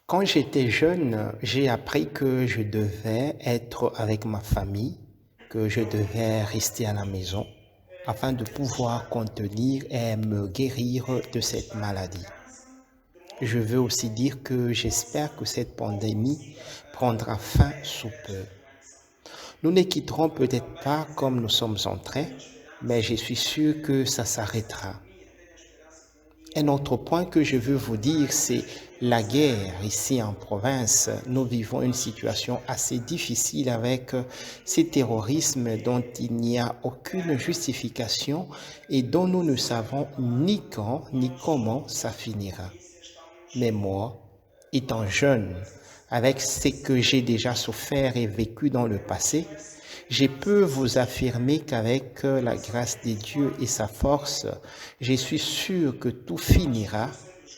Quand j'étais jeune, j'ai appris que je devais être avec ma famille, que je devais rester à la maison afin de pouvoir contenir et me guérir de cette maladie. Je veux aussi dire que j'espère que cette pandémie prendra fin sous peu. Nous ne quitterons peut-être pas comme nous sommes entrés, mais je suis sûr que ça s'arrêtera. Un autre point que je veux vous dire, c'est la guerre. Ici en province, nous vivons une situation assez difficile avec ces terrorismes dont il n'y a aucune justification et dont nous ne savons ni quand ni comment ça finira. Mais moi, étant jeune, avec ce que j'ai déjà souffert et vécu dans le passé, je peux vous affirmer qu'avec la grâce de Dieu et sa force, je suis sûr que tout finira.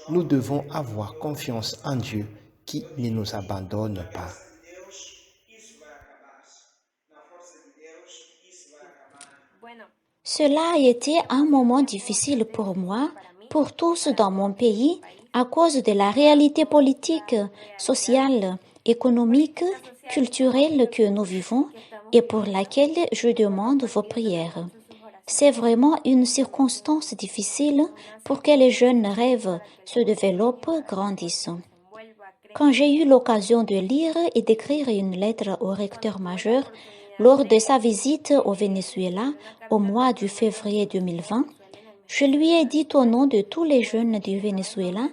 Nous devons avoir confiance en Dieu qui ne nous abandonne pas. Cela a été un moment difficile pour moi, pour tous dans mon pays, à cause de la réalité politique, sociale, économique, culturelle que nous vivons et pour laquelle je demande vos prières. C'est vraiment une circonstance difficile pour que les jeunes rêves se développent, grandissent. Quand j'ai eu l'occasion de lire et d'écrire une lettre au recteur majeur lors de sa visite au Venezuela au mois de février 2020, je lui ai dit au nom de tous les jeunes du Venezuela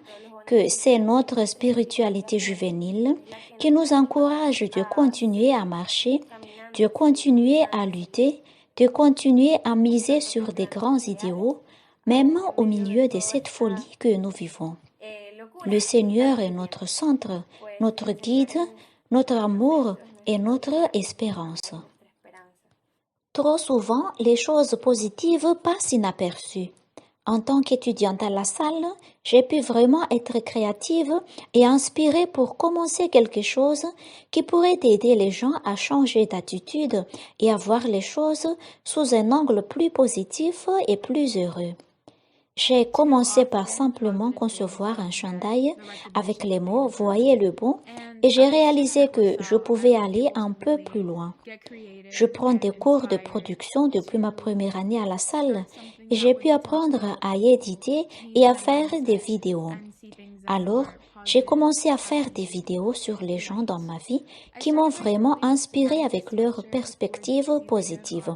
que c'est notre spiritualité juvénile qui nous encourage de continuer à marcher, de continuer à lutter, de continuer à miser sur des grands idéaux, même au milieu de cette folie que nous vivons. Le Seigneur est notre centre, notre guide, notre amour et notre espérance. Trop souvent, les choses positives passent inaperçues. En tant qu'étudiante à la salle, j'ai pu vraiment être créative et inspirée pour commencer quelque chose qui pourrait aider les gens à changer d'attitude et à voir les choses sous un angle plus positif et plus heureux. J'ai commencé par simplement concevoir un chandail avec les mots « Voyez le bon » et j'ai réalisé que je pouvais aller un peu plus loin. Je prends des cours de production depuis ma première année à la salle et j'ai pu apprendre à éditer et à faire des vidéos. Alors, j'ai commencé à faire des vidéos sur les gens dans ma vie qui m'ont vraiment inspirée avec leurs perspectives positives.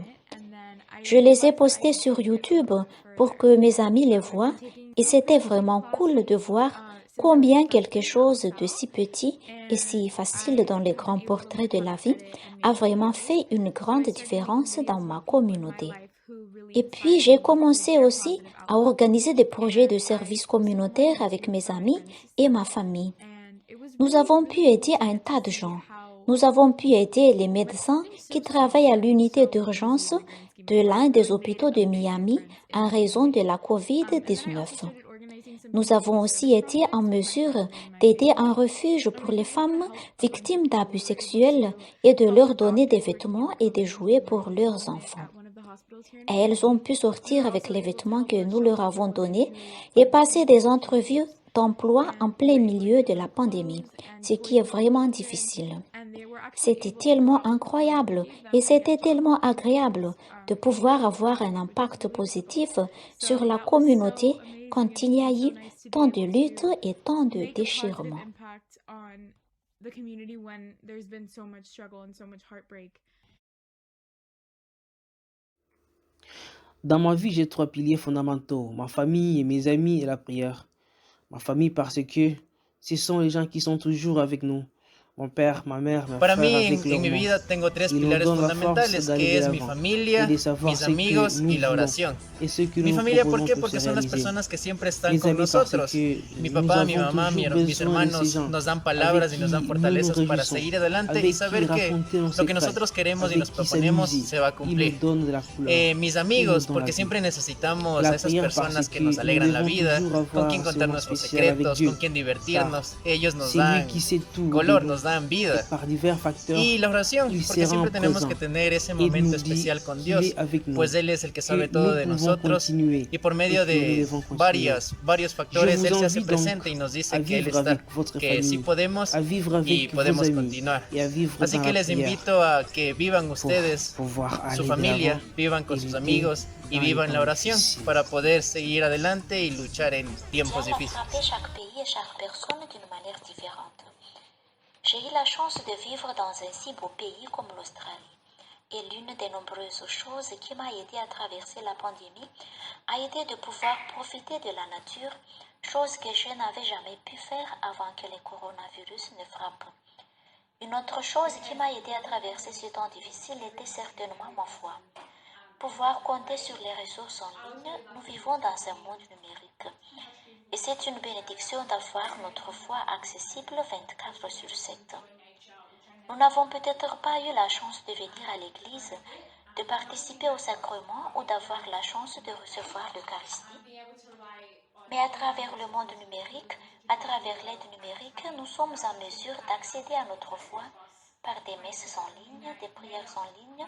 Je les ai postés sur YouTube pour que mes amis les voient et c'était vraiment cool de voir combien quelque chose de si petit et si facile dans les grands portraits de la vie a vraiment fait une grande différence dans ma communauté. Et puis j'ai commencé aussi à organiser des projets de services communautaires avec mes amis et ma famille. Nous avons pu aider un tas de gens. Nous avons pu aider les médecins qui travaillent à l'unité d'urgence de l'un des hôpitaux de Miami en raison de la COVID-19. Nous avons aussi été en mesure d'aider un refuge pour les femmes victimes d'abus sexuels et de leur donner des vêtements et des jouets pour leurs enfants. Et elles ont pu sortir avec les vêtements que nous leur avons donnés et passer des entrevues d'emploi en plein milieu de la pandémie, ce qui est vraiment difficile. C'était tellement incroyable et c'était tellement agréable de pouvoir avoir un impact positif sur la communauté quand il y a eu tant de luttes et tant de déchirements. Dans ma vie, j'ai trois piliers fondamentaux, ma famille et mes amis et la prière. Ma famille parce que ce sont les gens qui sont toujours avec nous. Mon père, ma mère, mes Para frères mí, avec en leur mi nom. vida tengo tres Ils nous pilares donnent la force fundamentales, d'aller que de es mi l'avant et familia, de savoir mis ce que amigos nous y la voulons oración. et ce que Mi nous familia, ¿por proposons qué? pour se Porque son las réaliser. personas que siempre están Mes con amis parce nosotros. que Mi nous papá, mi avons mamá, toujours mis besoin de ces hermanos gens nos dan avec palabras y nos dan qui nous nous fortalezas para réjouissons, seguir adelante y avec qui saber que raconter nos lo que secrets, nosotros queremos y nos avec qui proponemos s'amuser. se va a Ils nous cumplir. donnent de la couleur. Mis Ils nous amigos, donnent la porque vie. siempre necesitamos La a esas prière parce personas que que nos nous alegran la devons vida, toujours con avoir quien un contar moment nuestros spécial avec secretos, Dieu. con quien Car divertirnos. Ellos nos c'est lui dan qui sait tout de color, nous nos nos dan et vida. par divers facteurs, Y la oración, il porque sera siempre tenemos présent que tener ese et nous momento dit especial con qu'il Dios, est avec nous, pues Él es el que que sabe todo nous de pouvons nosotros continuer y por et medio que nous de devons continuer. varios Je factores vous Él se hace invite donc presente y nos à dice que Él vivre está, avec votre que sí famille, podemos à vivre y avec vos podemos amis continuar. et à vivre Así dans que la les prière invito a que vivan pour ustedes pouvoir su aller de familia, l'avant vivan et con sus lutter amigos y dans les vivan la temps oración difficiles. para poder seguir adelante y luchar en tiempos Dieu a difíciles. frappé chaque pays et chaque personne d'une manière différente. J'ai eu la chance de vivre dans un si beau pays comme l'Australie. Et l'une des nombreuses choses qui m'a aidé à traverser la pandémie a été de pouvoir profiter de la nature, chose que je n'avais jamais pu faire avant que le coronavirus ne frappe. Une autre chose qui m'a aidé à traverser ce temps difficile était certainement ma foi. Pouvoir compter sur les ressources en ligne, nous vivons dans un monde numérique. Et c'est une bénédiction d'avoir notre foi accessible 24/7. Nous n'avons peut-être pas eu la chance de venir à l'église, de participer au sacrement ou d'avoir la chance de recevoir l'Eucharistie. Mais à travers le monde numérique, à travers l'aide numérique, nous sommes en mesure d'accéder à notre foi par des messes en ligne, des prières en ligne,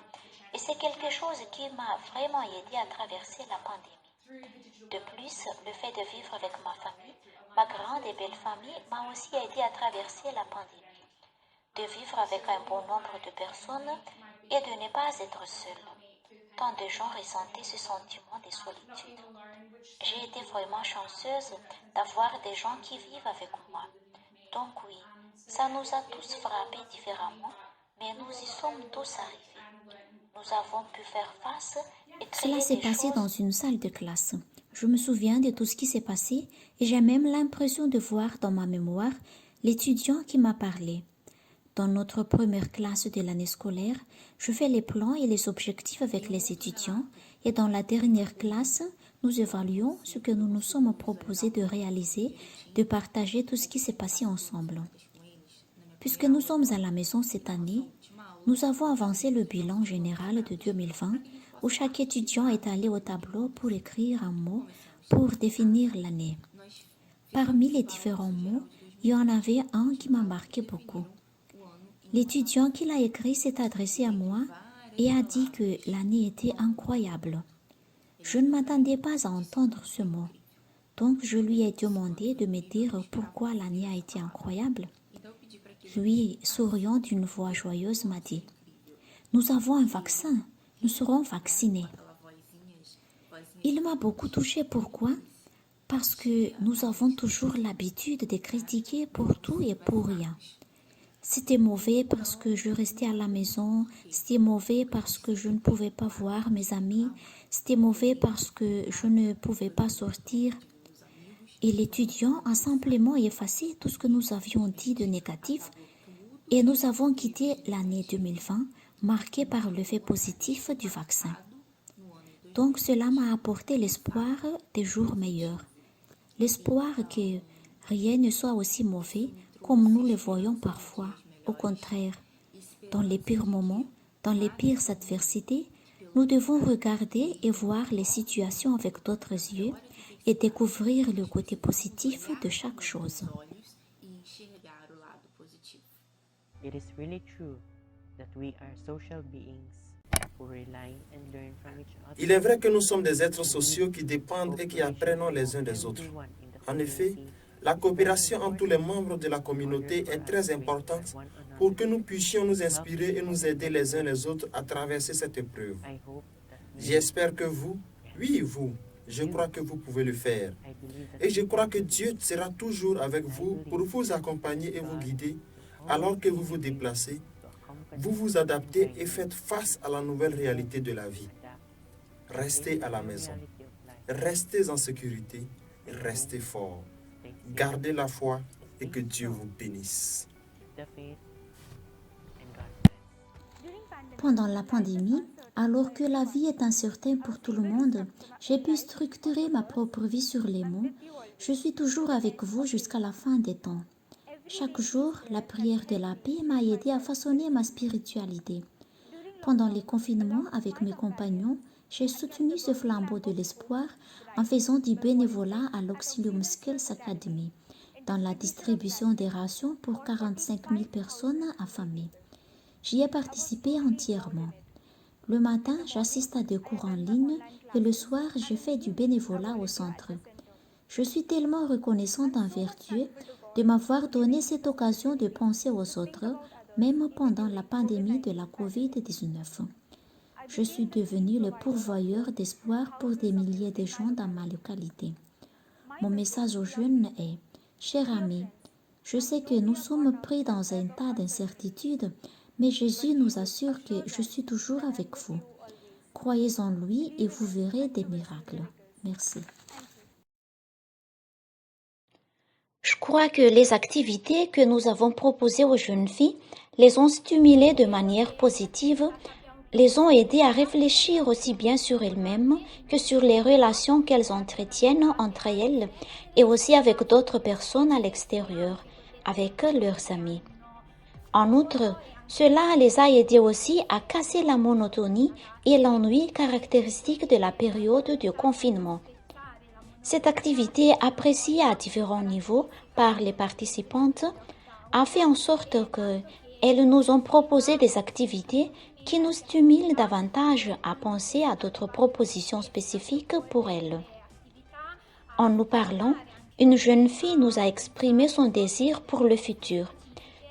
et c'est quelque chose qui m'a vraiment aidé à traverser la pandémie. De plus, le fait de vivre avec ma famille, ma grande et belle famille, m'a aussi aidé à traverser la pandémie, de vivre avec un bon nombre de personnes et de ne pas être seule. Tant de gens ressentaient ce sentiment de solitude. J'ai été vraiment chanceuse d'avoir des gens qui vivent avec moi. Donc oui, ça nous a tous frappés différemment, mais nous y sommes tous arrivés. Nous avons pu faire face et créer Cela s'est des passé choses. dans une salle de classe. Je me souviens de tout ce qui s'est passé et j'ai même l'impression de voir dans ma mémoire l'étudiant qui m'a parlé. Dans notre première classe de l'année scolaire, je fais les plans et les objectifs avec les étudiants et dans la dernière classe, nous évaluons ce que nous nous sommes proposés de réaliser, de partager tout ce qui s'est passé ensemble. Puisque nous sommes à la maison cette année, nous avons avancé le bilan général de 2020 où chaque étudiant est allé au tableau pour écrire un mot pour définir l'année. Parmi les différents mots, il y en avait un qui m'a marqué beaucoup. L'étudiant qui l'a écrit s'est adressé à moi et a dit que l'année était incroyable. Je ne m'attendais pas à entendre ce mot. Donc je lui ai demandé de me dire pourquoi l'année a été incroyable. Lui, souriant d'une voix joyeuse, m'a dit « Nous avons un vaccin, nous serons vaccinés. » Il m'a beaucoup touchée. Pourquoi ? Parce que nous avons toujours l'habitude de critiquer pour tout et pour rien. C'était mauvais parce que je restais à la maison, c'était mauvais parce que je ne pouvais pas voir mes amis, c'était mauvais parce que je ne pouvais pas sortir. Et l'étudiant a simplement effacé tout ce que nous avions dit de négatif et nous avons quitté l'année 2020 marquée par le fait positif du vaccin. Donc cela m'a apporté l'espoir des jours meilleurs. L'espoir que rien ne soit aussi mauvais comme nous le voyons parfois. Au contraire, dans les pires moments, dans les pires adversités, nous devons regarder et voir les situations avec d'autres yeux et découvrir le côté positif de chaque chose. It is really true that we are social beings who rely and learn from each other. Il est vrai que nous sommes des êtres sociaux qui dépendent et qui apprennent les uns des autres. En effet, la coopération entre tous les membres de la communauté est très importante pour que nous puissions nous inspirer et nous aider les uns les autres à traverser cette épreuve. J'espère que vous, oui vous, je crois que vous pouvez le faire. Et je crois que Dieu sera toujours avec vous pour vous accompagner et vous guider alors que vous vous déplacez. Vous vous adaptez et faites face à la nouvelle réalité de la vie. Restez à la maison. Restez en sécurité. Restez fort. Gardez la foi et que Dieu vous bénisse. Pendant la pandémie, alors que la vie est incertaine pour tout le monde, j'ai pu structurer ma propre vie sur les mots « Je suis toujours avec vous jusqu'à la fin des temps ». Chaque jour, la prière de la paix m'a aidé à façonner ma spiritualité. Pendant les confinements avec mes compagnons, j'ai soutenu ce flambeau de l'espoir en faisant du bénévolat à l'Auxilium Skills Academy. dans la distribution des rations pour 45 000 personnes affamées. J'y ai participé entièrement. Le matin, j'assiste à des cours en ligne et le soir, je fais du bénévolat au centre. Je suis tellement reconnaissante envers Dieu de m'avoir donné cette occasion de penser aux autres, même pendant la pandémie de la COVID-19. Je suis devenue le pourvoyeur d'espoir pour des milliers de gens dans ma localité. Mon message aux jeunes est: chers amis, je sais que nous sommes pris dans un tas d'incertitudes, mais Jésus nous assure que je suis toujours avec vous. Croyez en lui et vous verrez des miracles. Merci. Je crois que les activités que nous avons proposées aux jeunes filles les ont stimulées de manière positive, les ont aidées à réfléchir aussi bien sur elles-mêmes que sur les relations qu'elles entretiennent entre elles et aussi avec d'autres personnes à l'extérieur, avec leurs amis. En outre, cela les a aidées aussi à casser la monotonie et l'ennui caractéristiques de la période de confinement. Cette activité, appréciée à différents niveaux par les participantes, a fait en sorte qu'elles nous ont proposé des activités qui nous stimulent davantage à penser à d'autres propositions spécifiques pour elles. En nous parlant, une jeune fille nous a exprimé son désir pour le futur,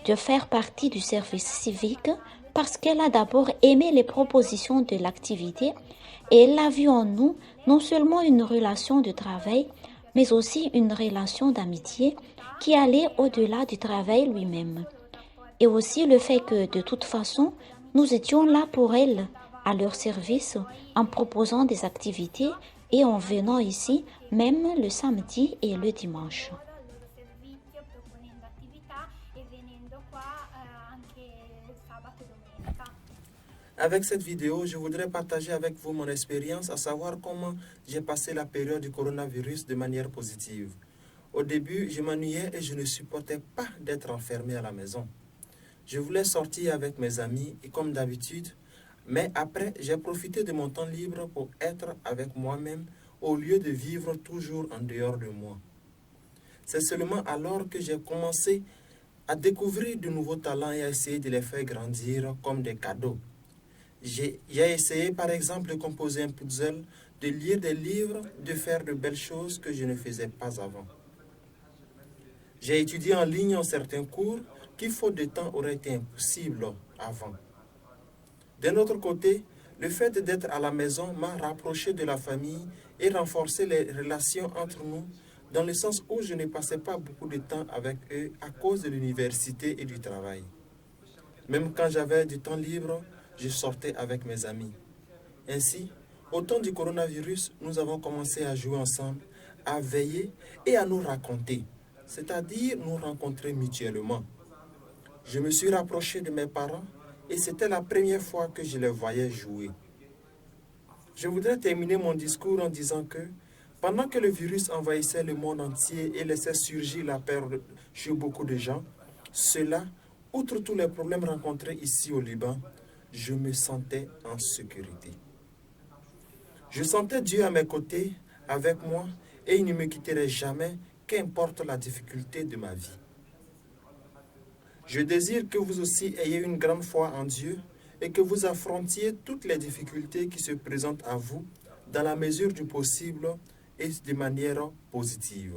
de faire partie du service civique parce qu'elle a d'abord aimé les propositions de l'activité et elle a vu en nous non seulement une relation de travail, mais aussi une relation d'amitié qui allait au-delà du travail lui-même. Et aussi le fait que, de toute façon, nous étions là pour elles, à leur service, en proposant des activités et en venant ici, même le samedi et le dimanche. Avec cette vidéo, je voudrais partager avec vous mon expérience, à savoir comment j'ai passé la période du coronavirus de manière positive. Au début, je m'ennuyais et je ne supportais pas d'être enfermé à la maison. Je voulais sortir avec mes amis et comme d'habitude, mais après, j'ai profité de mon temps libre pour être avec moi-même au lieu de vivre toujours en dehors de moi. C'est seulement alors que j'ai commencé à découvrir de nouveaux talents et à essayer de les faire grandir comme des cadeaux. J'ai essayé par exemple de composer un puzzle, de lire des livres, de faire de belles choses que je ne faisais pas avant. J'ai étudié en ligne en certains cours qui, faute de temps, auraient été impossibles avant. D'un autre côté, le fait d'être à la maison m'a rapproché de la famille et renforcé les relations entre nous, dans le sens où je ne passais pas beaucoup de temps avec eux à cause de l'université et du travail. Même quand j'avais du temps libre, je sortais avec mes amis. Ainsi, au temps du coronavirus, nous avons commencé à jouer ensemble, à veiller et à nous raconter, c'est-à-dire nous rencontrer mutuellement. Je me suis rapproché de mes parents et c'était la première fois que je les voyais jouer. Je voudrais terminer mon discours en disant que pendant que le virus envahissait le monde entier et laissait surgir la peur chez beaucoup de gens, cela, outre tous les problèmes rencontrés ici au Liban, je me sentais en sécurité. Je sentais Dieu à mes côtés, avec moi, et il ne me quitterait jamais, qu'importe la difficulté de ma vie. Je désire que vous aussi ayez une grande foi en Dieu et que vous affrontiez toutes les difficultés qui se présentent à vous dans la mesure du possible et de manière positive.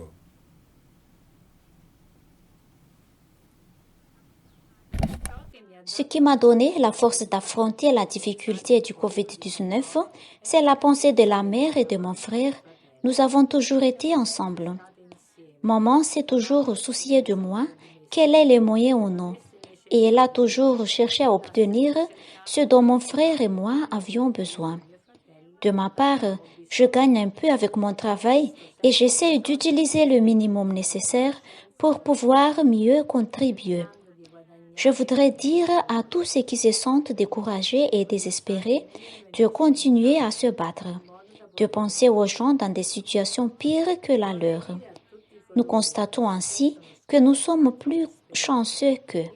Ce qui m'a donné la force d'affronter la difficulté du COVID-19, c'est la pensée de la mère et de mon frère. Nous avons toujours été ensemble. Maman s'est toujours souciée de moi, quels est les moyens ou non, et elle a toujours cherché à obtenir ce dont mon frère et moi avions besoin. De ma part, je gagne un peu avec mon travail et j'essaie d'utiliser le minimum nécessaire pour pouvoir mieux contribuer. Je voudrais dire à tous ceux qui se sentent découragés et désespérés de continuer à se battre, de penser aux gens dans des situations pires que la leur. Nous constatons ainsi que nous sommes plus chanceux qu'eux.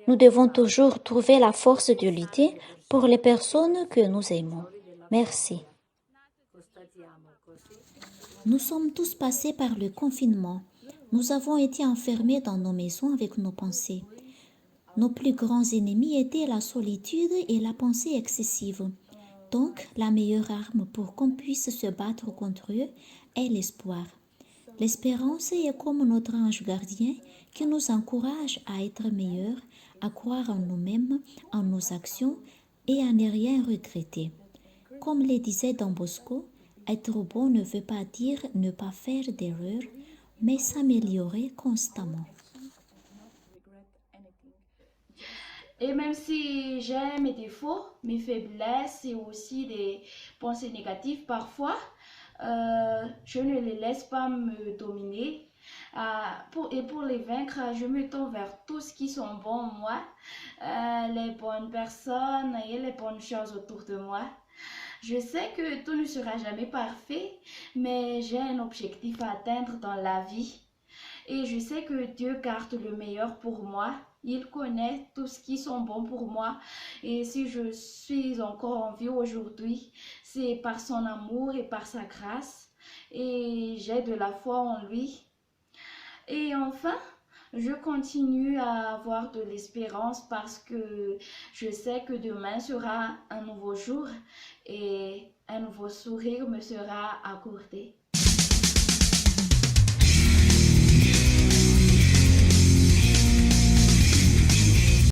Nous devons toujours trouver la force de lutter pour les personnes que nous aimons. Merci. Nous sommes tous passés par le confinement. Nous avons été enfermés dans nos maisons avec nos pensées. Nos plus grands ennemis étaient la solitude et la pensée excessive. Donc, la meilleure arme pour qu'on puisse se battre contre eux est l'espoir. L'espérance est comme notre ange gardien qui nous encourage à être meilleurs, à croire en nous-mêmes, en nos actions et à ne rien regretter. Comme le disait Don Bosco, être bon ne veut pas dire ne pas faire d'erreurs, mais s'améliorer constamment. Et même si j'ai mes défauts, mes faiblesses et aussi des pensées négatives parfois, je ne les laisse pas me dominer. Pour les vaincre, je me tourne vers tout ce qui sont bons en moi, les bonnes personnes et les bonnes choses autour de moi. Je sais que tout ne sera jamais parfait, mais j'ai un objectif à atteindre dans la vie. Et je sais que Dieu garde le meilleur pour moi. Il connaît tout ce qui sont bons pour moi. Et si je suis encore en vie aujourd'hui, c'est par son amour et par sa grâce. Et j'ai de la foi en lui. Et enfin, je continue à avoir de l'espérance parce que je sais que demain sera un nouveau jour et un nouveau sourire me sera accordé.